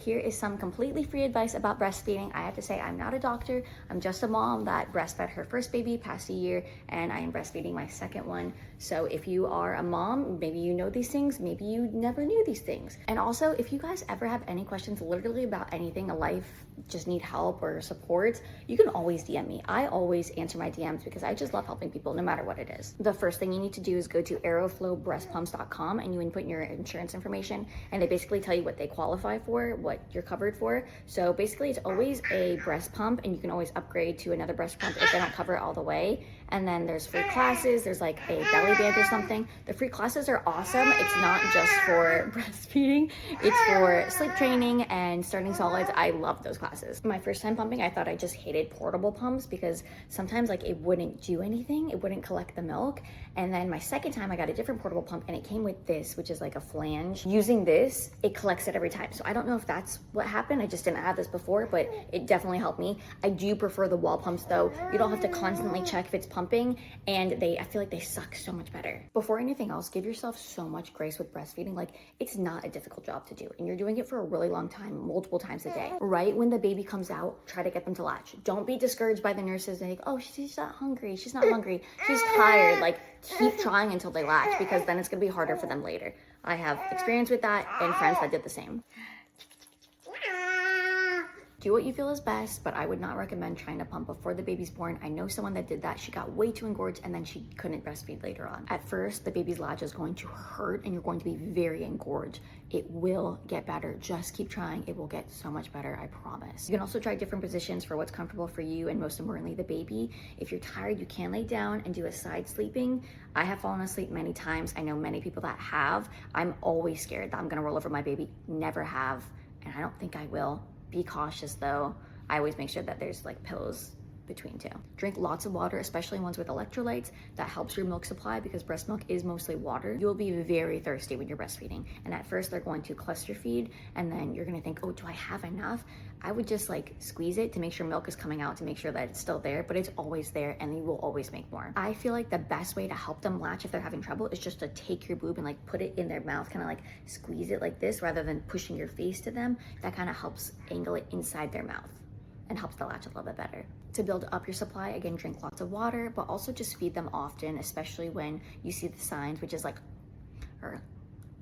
Here is some completely free advice about breastfeeding. I have to say, I'm not a doctor. I'm just a mom that breastfed her first baby past a year, and I am breastfeeding my second one. So if you are a mom, maybe you know these things, maybe you never knew these things. And also, if you guys ever have any questions literally about anything in life, just need help or support, you can always DM me. I always answer my DMs because I just love helping people no matter what it is. The first thing you need to do is go to aeroflowbreastpumps.com and you input your insurance information, and they basically tell you what they qualify for, what you're covered for. So basically it's always a breast pump, and you can always upgrade to another breast pump if they don't cover it all the way. And then there's free classes, there's like a belly band or something. The free classes are awesome. It's not just for breastfeeding, it's for sleep training and starting solids. I love those classes. My first time pumping, I thought I just hated portable pumps because sometimes like it wouldn't do anything, it wouldn't collect the milk. And then my second time I got a different portable pump, and it came with this, which is like a flange. Using this, it collects it every time. So I don't know if that's what happened. I just didn't have this before, but it definitely helped me. I do prefer the wall pumps though. You don't have to constantly check if it's pumping, and I feel like they suck so much better. Before anything else, give yourself so much grace with breastfeeding. Like, it's not a difficult job to do, and you're doing it for a really long time, multiple times a day. Right when the baby comes out, try to get them to latch. Don't be discouraged by the nurses and think, oh, she's not hungry, she's not hungry, she's tired. Like, keep trying until they latch, because then it's gonna be harder for them later. I have experience with that and friends that did the same. Do what you feel is best, but I would not recommend trying to pump before the baby's born. I know someone that did that. She got way too engorged, and then she couldn't breastfeed later on. At first, the baby's latch is going to hurt and you're going to be very engorged. It will get better. Just keep trying. It will get so much better, I promise. You can also try different positions for what's comfortable for you, and most importantly, the baby. If you're tired, you can lay down and do a side sleeping. I have fallen asleep many times. I know many people that have. I'm always scared that I'm gonna roll over my baby. Never have, and I don't think I will. Be cautious though. I always make sure that there's like pillows between too. Drink lots of water, especially ones with electrolytes. That helps your milk supply because breast milk is mostly water. You'll be very thirsty when you're breastfeeding. And at first they're going to cluster feed, and then you're gonna think, oh, do I have enough? I would just like squeeze it to make sure milk is coming out, to make sure that it's still there, but it's always there and you will always make more. I feel like the best way to help them latch if they're having trouble is just to take your boob and like put it in their mouth, kind of like squeeze it like this rather than pushing your face to them. That kind of helps angle it inside their mouth and helps the latch a little bit better. To build up your supply, again, drink lots of water, but also just feed them often, especially when you see the signs, which is like,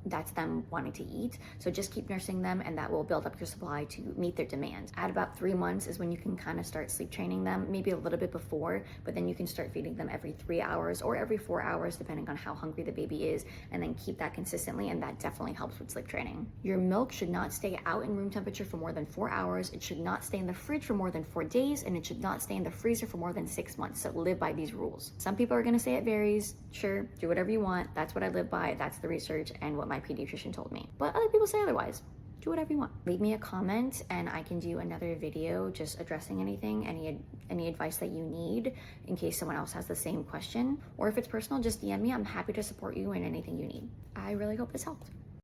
that's them wanting to eat. So just keep nursing them, and that will build up your supply to meet their demands. At about 3 months is when you can kind of start sleep training them, maybe a little bit before, but then you can start feeding them every 3 hours or every 4 hours, depending on how hungry the baby is, and then keep that consistently, and that definitely helps with sleep training. Your milk should not stay out in room temperature for more than 4 hours. It should not stay in the fridge for more than 4 days, and it should not stay in the freezer for more than 6 months. So live by these rules. Some people are gonna say it varies. Sure, do whatever you want. That's what I live by. That's the research and what my pediatrician told me. But other people say otherwise. Do whatever you want. Leave me a comment and I can do another video just addressing anything, any advice that you need in case someone else has the same question. Or if it's personal, just DM me. I'm happy to support you in anything you need. I really hope this helped.